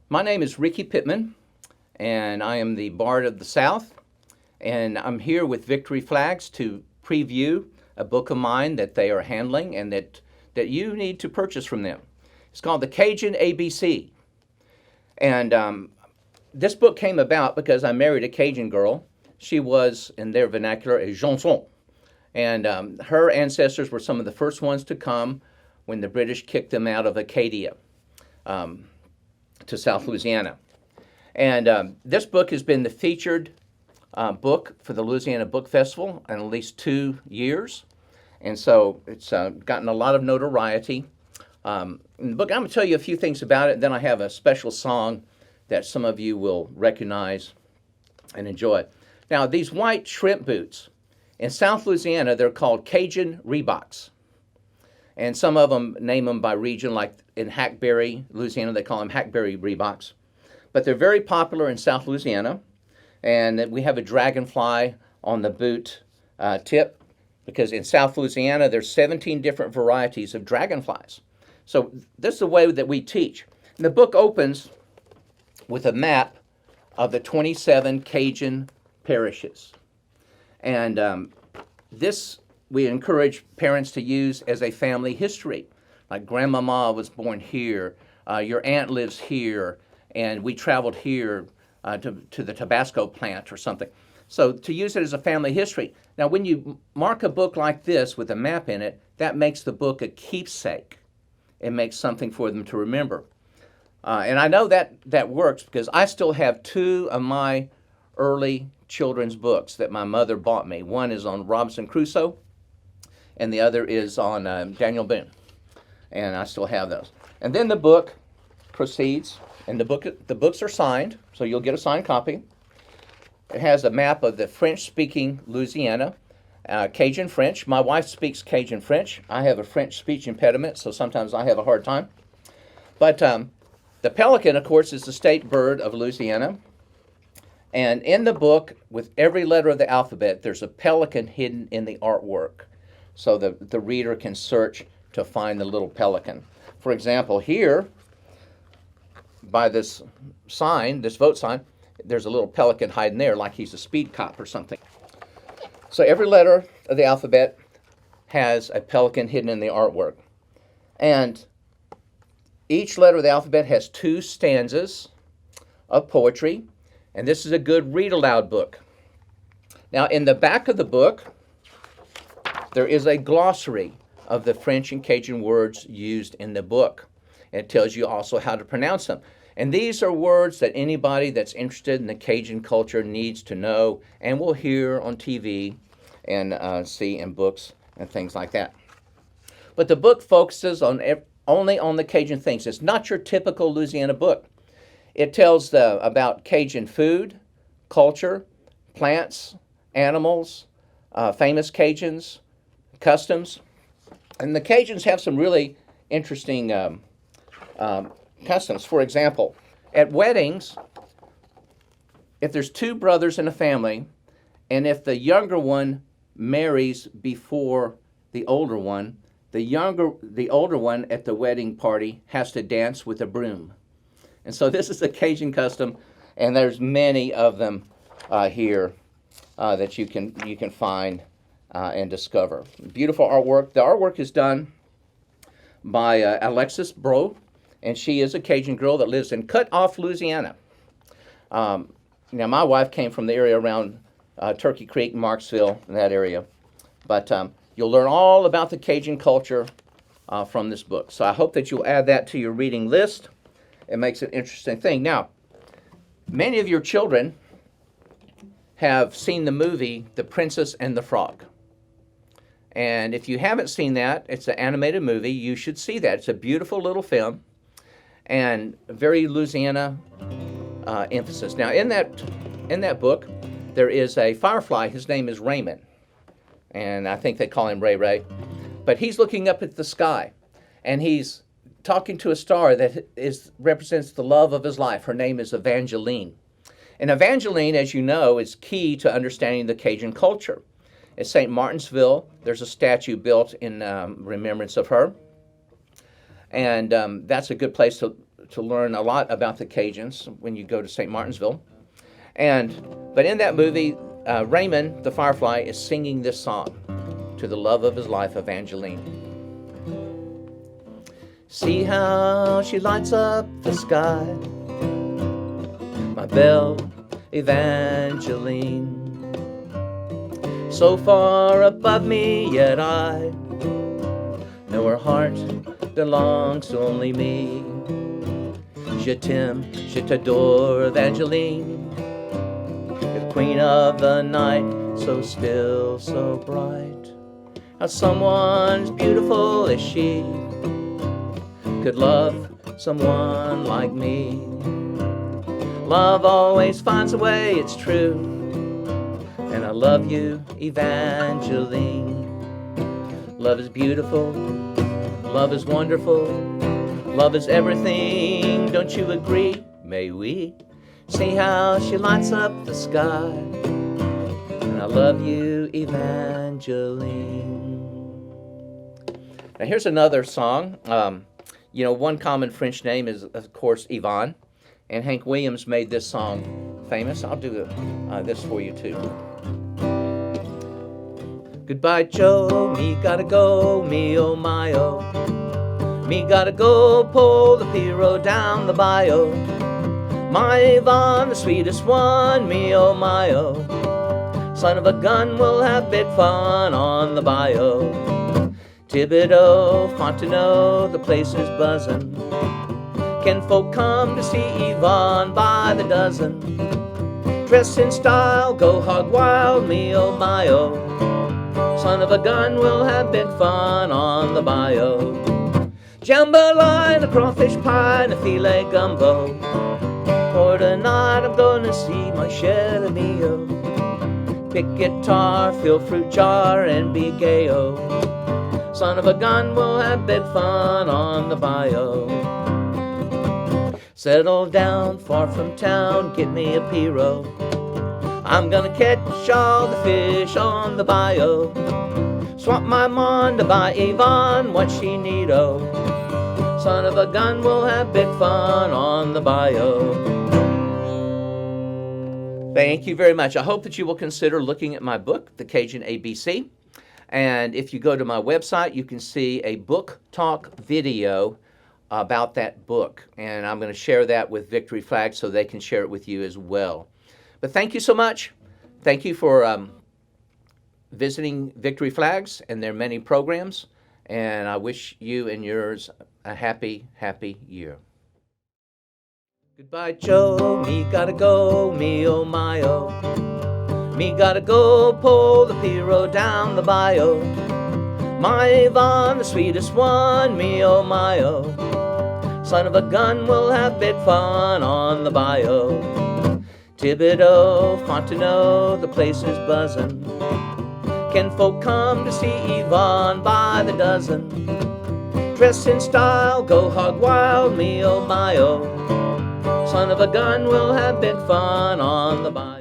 My name is Ricky Pittman, and I am the Bard of the South. And I'm here with Victory Flags to preview a book of mine that they are handling and that you need to purchase from them. It's called the Cajun ABC. And this book came about because I married a Cajun girl. She was, in their vernacular, a jaunt. And her ancestors were some of the first ones to come when the British kicked them out of Acadia to South Louisiana. And this book has been the featured book for the Louisiana Book Festival in at least 2 years. And so it's gotten a lot of notoriety. In the book, I'm going to tell you a few things about it, then I have a special song that some of you will recognize and enjoy. Now, these white shrimp boots, in South Louisiana, they're called Cajun Reeboks. And some of them name them by region, like in Hackberry, Louisiana, they call them Hackberry Reeboks. But they're very popular in South Louisiana. And we have a dragonfly on the boot tip, because in South Louisiana, there's 17 different varieties of dragonflies. So this is the way that we teach. And the book opens with a map of the 27 Cajun parishes. And this we encourage parents to use as a family history. Like grandmama was born here, your aunt lives here, and we traveled here to the Tabasco plant or something. So to use it as a family history. Now when you mark a book like this with a map in it, that makes the book a keepsake. It makes something for them to remember. And I know that works because I still have 2 of my early children's books that my mother bought me. One is on Robinson Crusoe, and the other is on Daniel Boone. And I still have those. And then the book proceeds, and the books are signed, so you'll get a signed copy. It has a map of the French-speaking Louisiana, Cajun French. My wife speaks Cajun French. I have a French speech impediment, so sometimes I have a hard time. But the pelican, of course, is the state bird of Louisiana. And in the book, with every letter of the alphabet, there's a pelican hidden in the artwork, so the reader can search to find the little pelican. For example, here, by this sign, this vote sign, there's a little pelican hiding there like he's a speed cop or something. So every letter of the alphabet has a pelican hidden in the artwork. And each letter of the alphabet has 2 stanzas of poetry, and this is a good read-aloud book. Now, in the back of the book, there is a glossary of the French and Cajun words used in the book. It tells you also how to pronounce them. And these are words that anybody that's interested in the Cajun culture needs to know and will hear on TV and see in books and things like that. But the book focuses only on the Cajun things. It's not your typical Louisiana book. It tells about Cajun food, culture, plants, animals, famous Cajuns, customs. And the Cajuns have some really interesting customs. For example, at weddings, if there's 2 brothers in a family, and if the younger one marries before the older one, the older one at the wedding party has to dance with a broom. And so this is a Cajun custom, and there's many of them here that you can find and discover. Beautiful artwork. The artwork is done by Alexis Bro, and she is a Cajun girl that lives in Cut Off, Louisiana. Now, my wife came from the area around Turkey Creek, Marksville, in that area. But you'll learn all about the Cajun culture from this book. So I hope that you'll add that to your reading list. It makes an interesting thing. Now, many of your children have seen the movie The Princess and the Frog. And if you haven't seen that, it's an animated movie. You should see that. It's a beautiful little film and very Louisiana emphasis. Now, in that book, there is a firefly. His name is Raymond, and I think they call him Ray Ray. But he's looking up at the sky, and he's talking to a star that represents the love of his life. Her name is Evangeline. And Evangeline, as you know, is key to understanding the Cajun culture. At St. Martinsville, there's a statue built in remembrance of her. And that's a good place to learn a lot about the Cajuns when you go to St. Martinsville. But in that movie, Raymond, the firefly, is singing this song to the love of his life, Evangeline. See how she lights up the sky, my belle Evangeline. So far above me, yet I know her heart belongs to only me. Je t'aime, je t'adore, Evangeline, the queen of the night, so still, so bright. How someone as beautiful as she could love someone like me. Love always finds a way, it's true, and I love you, Evangeline. Love is beautiful, love is wonderful, love is everything, don't you agree? May we see how she lights up the sky, and I love you, Evangeline. Now here's another song. One common French name is, of course, Yvonne, and Hank Williams made this song famous. I'll do this for you too. Goodbye, Joe, me gotta go, me oh my oh. Me gotta go pull the Piro down the bayou. My Yvonne, the sweetest one, me oh my oh. Son of a gun, we'll have big fun on the bayou. Thibodeau, Fontenot, the place is buzzin'. Can folk come to see Yvonne by the dozen? Dress in style, go hog wild, me oh my oh. Son of a gun, we'll have big fun on the bayou. Jambalaya, the crawfish pie, and a filet gumbo. For tonight I'm gonna see my cher mio. Pick guitar, fill fruit jar, and be gay-o. Son of a gun, we'll have big fun on the bayou. Settle down, far from town, get me a Piro. I'm gonna catch all the fish on the bayou. Swap my mon to buy Yvonne what she need-o. Son of a gun, we'll have big fun on the bayou. Thank you very much. I hope that you will consider looking at my book, The Cajun ABC. And if you go to my website, you can see a book talk video about that book. And I'm going to share that with Victory Flags so they can share it with you as well. But thank you so much. Thank you for visiting Victory Flags and their many programs. And I wish you and yours a happy, happy year. Goodbye, Joe, me gotta go, me oh my oh. Me gotta go pull the Piro down the bayou. My Yvonne, the sweetest one, me oh my oh. Son of a gun, we'll have big fun on the bayou. Thibodeau, Fontenot, the place is buzzin'. Can folk come to see Yvonne by the dozen? Dress in style, go hog wild, me oh my oh. Son of a gun, we'll have big fun on the bayou.